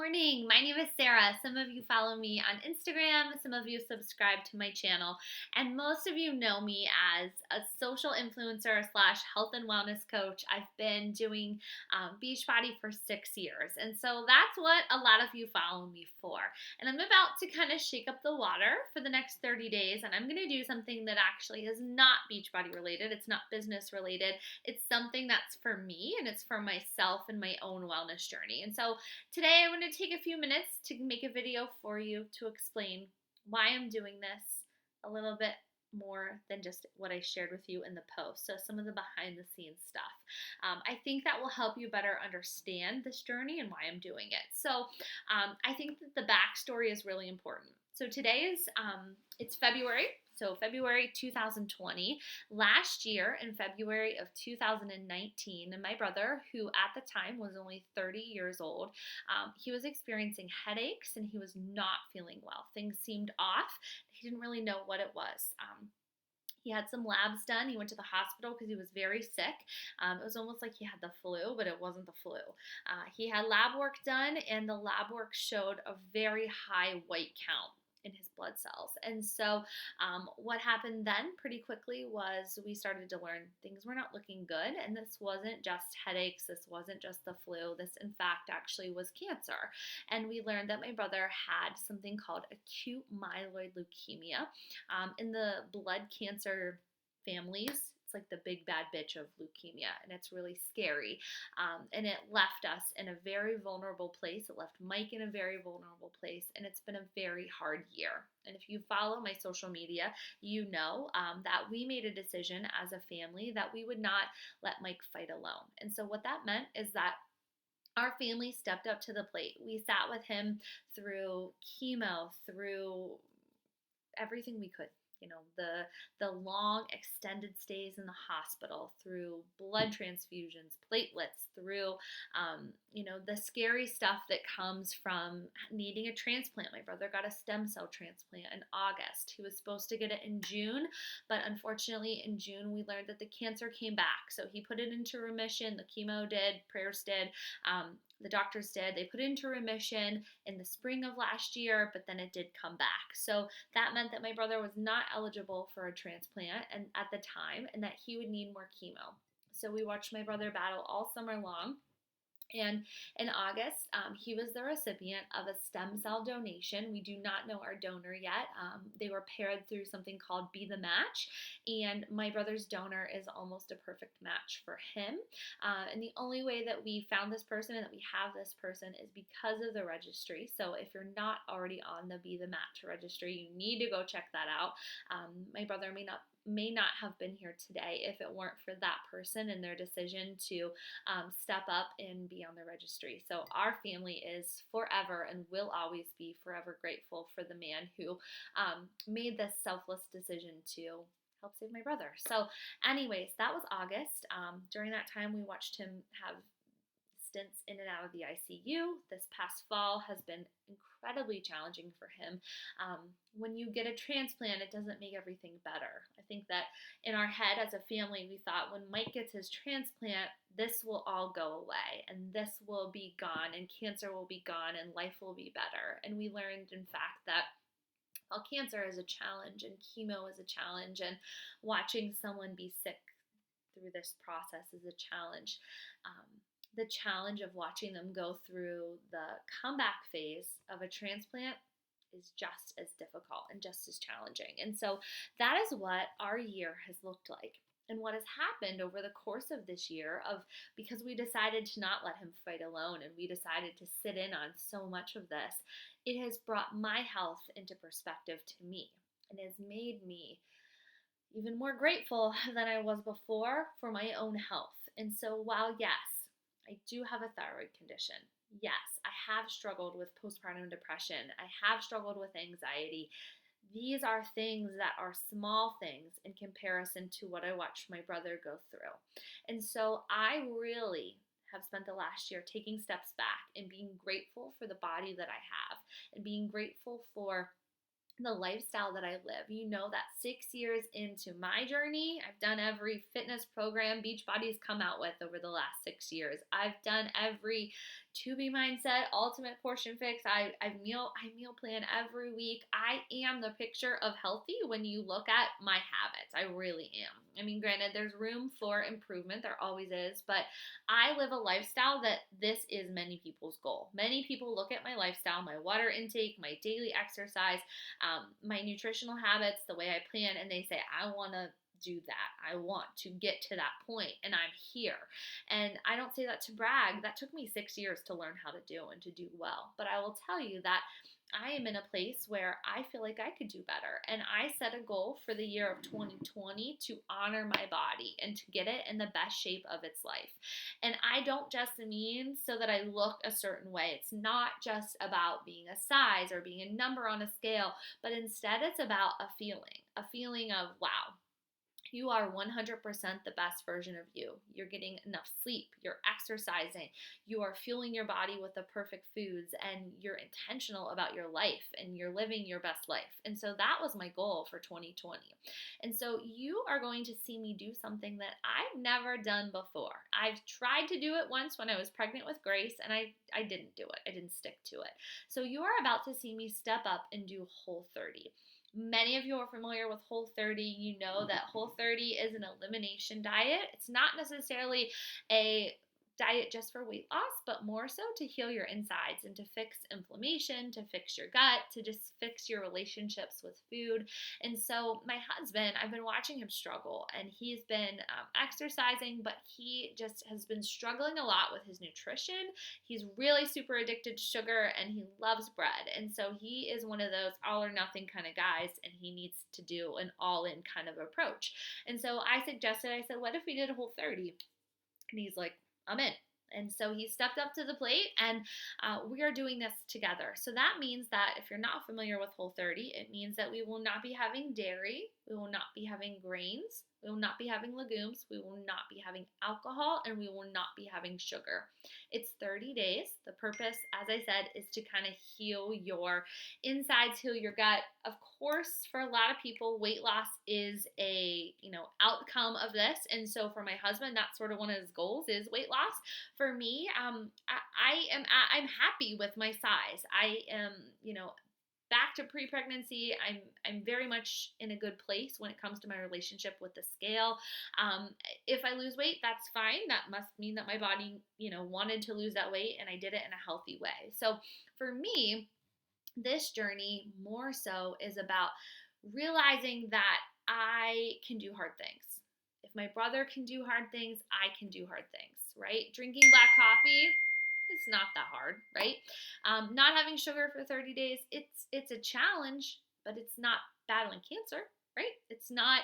morning. My name is Sarah. Some of you follow me on Instagram, some of you subscribe to my channel, and most of you know me as a social influencer slash health and wellness coach. I've been doing Beachbody for 6 years, and so that's what a lot of you follow me for. And I'm about to kind of shake up the water for the next 30 days, and I'm going to do something that actually is not Beachbody related. It's not business related. It's something that's for me, and it's for myself and my own wellness journey. And so today I'm going to take a few minutes to make a video for you to explain why I'm doing this a little bit more than just what I shared with you in the post. So some of the behind the scenes stuff. I think that will help you better understand this journey and why I'm doing it. So I think that the backstory is really important. So today is, it's February. So February 2020, last year in February of 2019, my brother, who at the time was only 30 years old, he was experiencing headaches and he was not feeling well. Things seemed off. He didn't really know what it was. He had some labs done. He went to the hospital because he was very sick. It was almost like he had the flu, but it wasn't the flu. He had lab work done, and the lab work showed a very high white count in his blood cells. And so what happened then pretty quickly was we started to learn things were not looking good. And this wasn't just headaches. This wasn't just the flu. This, in fact, actually was cancer. And we learned that my brother had something called acute myeloid leukemia. In the blood cancer families, it's like the big bad bitch of leukemia, and it's really scary. And it left us in a very vulnerable place. It left Mike in a very vulnerable place, and it's been a very hard year. And if you follow my social media, you know that we made a decision as a family that we would not let Mike fight alone. And so what that meant is that our family stepped up to the plate. We sat with him through chemo, through everything we could. You know, the long extended stays in the hospital, through blood transfusions, platelets, through the scary stuff that comes from needing a transplant. My brother got a stem cell transplant in August. He was supposed to get it in June, but unfortunately in June we learned that the cancer came back. So he put it into remission. The chemo did, prayers did, the doctors did. They put it into remission in the spring of last year, but then it did come back. So that meant that my brother was not eligible for a transplant and at the time, and that he would need more chemo. So we watched my brother battle all summer long. And in August, he was the recipient of a stem cell donation. We do not know our donor yet. They were paired through something called Be the Match, and my brother's donor is almost a perfect match for him. And the only way that we found this person and that we have this person is because of the registry. So if you're not already on the Be the Match registry, you need to go check that out. My brother may not have been here today if it weren't for that person and their decision to step up and be on the registry. So our family is forever and will always be forever grateful for the man who made this selfless decision to help save my brother. So anyways, that was August. During that time, we watched him have stints in and out of the ICU. This past fall has been incredibly challenging for him. When you get a transplant, it doesn't make everything better. I think that in our head as a family, we thought when Mike gets his transplant, this will all go away and this will be gone and cancer will be gone and life will be better. And we learned, in fact, that while cancer is a challenge and chemo is a challenge and watching someone be sick through this process is a challenge, the challenge of watching them go through the comeback phase of a transplant is just as difficult and just as challenging. And so that is what our year has looked like. And what has happened over the course of this year, because we decided to not let him fight alone and we decided to sit in on so much of this, it has brought my health into perspective to me and has made me even more grateful than I was before for my own health. And so while yes, I do have a thyroid condition. Yes, I have struggled with postpartum depression. I have struggled with anxiety. These are things that are small things in comparison to what I watched my brother go through. And so I really have spent the last year taking steps back and being grateful for the body that I have and being grateful for the lifestyle that I live. You know that 6 years into my journey, I've done every fitness program Beachbody's come out with over the last 6 years. I've done every To Be Mindset, Ultimate Portion Fix. I meal plan every week. I am the picture of healthy when you look at my habits. I really am. I mean, granted, there's room for improvement. There always is, but I live a lifestyle that this is many people's goal. Many people look at my lifestyle, my water intake, my daily exercise, my nutritional habits, the way I plan, and they say, I want to do that. I want to get to that point, and I'm here. And I don't say that to brag. That took me 6 years to learn how to do and to do well. But I will tell you that I am in a place where I feel like I could do better. And I set a goal for the year of 2020 to honor my body and to get it in the best shape of its life. And I don't just mean so that I look a certain way. It's not just about being a size or being a number on a scale, but instead it's about a feeling of, wow, you are 100% the best version of you. You're getting enough sleep, you're exercising, you are fueling your body with the perfect foods, and you're intentional about your life and you're living your best life. And so that was my goal for 2020. And so you are going to see me do something that I've never done before. I've tried to do it once when I was pregnant with Grace, and I didn't do it. I didn't stick to it. So you are about to see me step up and do Whole30. Many of you are familiar with Whole30. You know that Whole30 is an elimination diet. It's not necessarily a diet just for weight loss, but more so to heal your insides and to fix inflammation, to fix your gut, to just fix your relationships with food. And so my husband, I've been watching him struggle, and he's been exercising, but he just has been struggling a lot with his nutrition. He's really super addicted to sugar, and he loves bread. And so he is one of those all or nothing kind of guys, and he needs to do an all-in kind of approach. And so I said, what if we did a Whole30? And he's like, I'm in. And so he stepped up to the plate, and we are doing this together. So that means that if you're not familiar with Whole30, it means that we will not be having dairy, we will not be having grains, we will not be having legumes, we will not be having alcohol, and we will not be having sugar. It's 30 days. The purpose, as I said, is to kind of heal your insides, heal your gut. Of course, for a lot of people, weight loss is a outcome of this. And so for my husband, that's sort of one of his goals is weight loss. For me, I'm happy with my size. I am, back to pre-pregnancy. I'm very much in a good place when it comes to my relationship with the scale. If I lose weight, that's fine. That must mean that my body, wanted to lose that weight, and I did it in a healthy way. So for me, this journey more so is about realizing that I can do hard things. If my brother can do hard things, I can do hard things, right? Drinking black coffee, it's not that hard, right? Not having sugar for 30 days, it's a challenge, but it's not battling cancer, right? It's not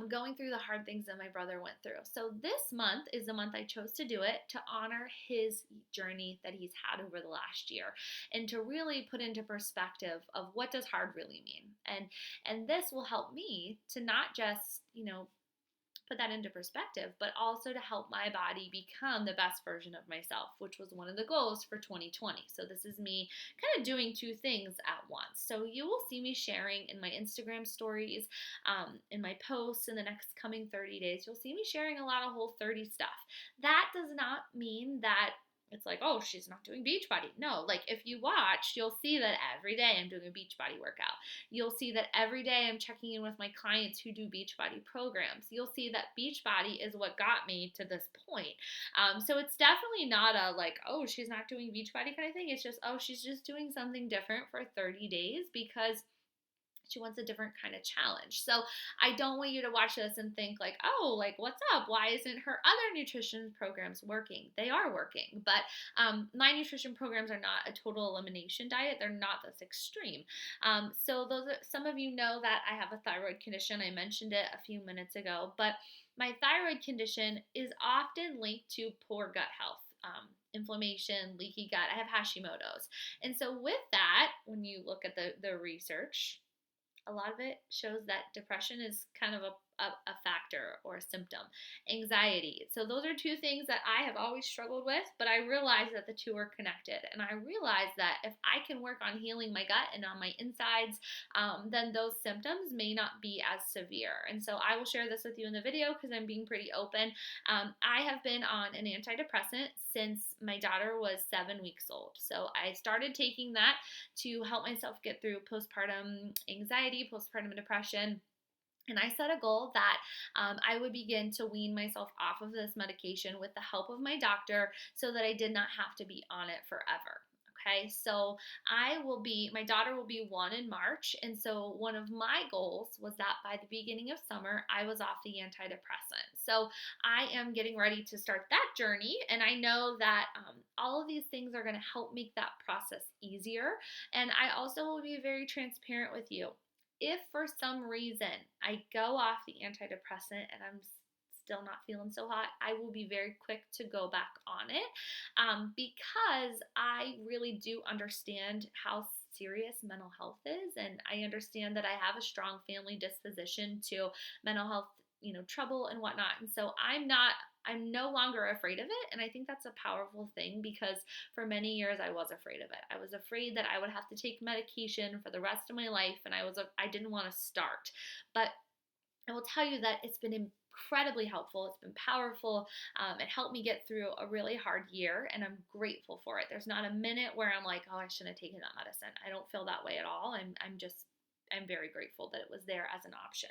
going through the hard things that my brother went through. So this month is the month I chose to do it to honor his journey that he's had over the last year, and to really put into perspective of what does hard really mean. And this will help me to not just, put that into perspective, but also to help my body become the best version of myself, which was one of the goals for 2020. So this is me kind of doing two things at once. So you will see me sharing in my Instagram stories, in my posts in the next coming 30 days. You'll see me sharing a lot of Whole30 stuff. That does not mean that it's like, oh, she's not doing Beachbody. No, like if you watch, you'll see that every day I'm doing a Beachbody workout. You'll see that every day I'm checking in with my clients who do Beachbody programs. You'll see that Beachbody is what got me to this point. So it's definitely not a like, oh, she's not doing Beachbody kind of thing. It's just, oh, she's just doing something different for 30 days because she wants a different kind of challenge. So I don't want you to watch this and think like, oh, like what's up? Why isn't her other nutrition programs working? They are working, but my nutrition programs are not a total elimination diet. They're not this extreme. So some of you know that I have a thyroid condition. I mentioned it a few minutes ago, but my thyroid condition is often linked to poor gut health. Inflammation, leaky gut. I have Hashimoto's. And so with that, when you look at the research, a lot of it shows that depression is kind of a factor or a symptom. Anxiety. So those are two things that I have always struggled with, but I realized that the two are connected. And I realized that if I can work on healing my gut and on my insides, then those symptoms may not be as severe. And so I will share this with you in the video because I'm being pretty open. I have been on an antidepressant since my daughter was 7 weeks old. So I started taking that to help myself get through postpartum anxiety, postpartum depression. And I set a goal that I would begin to wean myself off of this medication with the help of my doctor so that I did not have to be on it forever. Okay, so my daughter will be 1 in March. And so one of my goals was that by the beginning of summer, I was off the antidepressant. So I am getting ready to start that journey. And I know that all of these things are going to help make that process easier. And I also will be very transparent with you. If for some reason I go off the antidepressant and I'm still not feeling so hot, I will be very quick to go back on it because I really do understand how serious mental health is, and I understand that I have a strong family disposition to mental health, trouble and whatnot. And so I'm no longer afraid of it. And I think that's a powerful thing because for many years I was afraid of it. I was afraid that I would have to take medication for the rest of my life, and I didn't want to start. But I will tell you that it's been incredibly helpful. It's been powerful. It helped me get through a really hard year, and I'm grateful for it. There's not a minute where I'm like, oh, I shouldn't have taken that medicine. I don't feel that way at all. I'm very grateful that it was there as an option.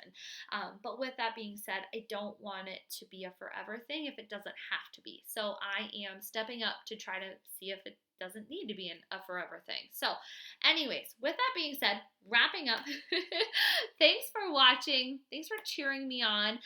But with that being said, I don't want it to be a forever thing if it doesn't have to be. So I am stepping up to try to see if it doesn't need to be a forever thing. So anyways, with that being said, wrapping up, thanks for watching. Thanks for cheering me on.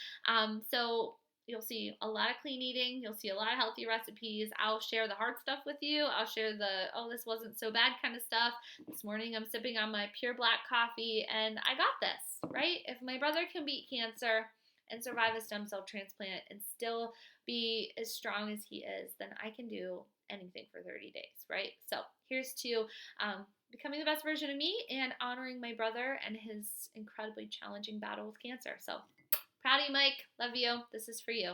So you'll see a lot of clean eating. You'll see a lot of healthy recipes. I'll share the hard stuff with you. I'll share this wasn't so bad kind of stuff. This morning I'm sipping on my pure black coffee, and I got this, right? If my brother can beat cancer and survive a stem cell transplant and still be as strong as he is, then I can do anything for 30 days, right? So here's to becoming the best version of me and honoring my brother and his incredibly challenging battle with cancer. So proud of you, Mike. Love you. This is for you.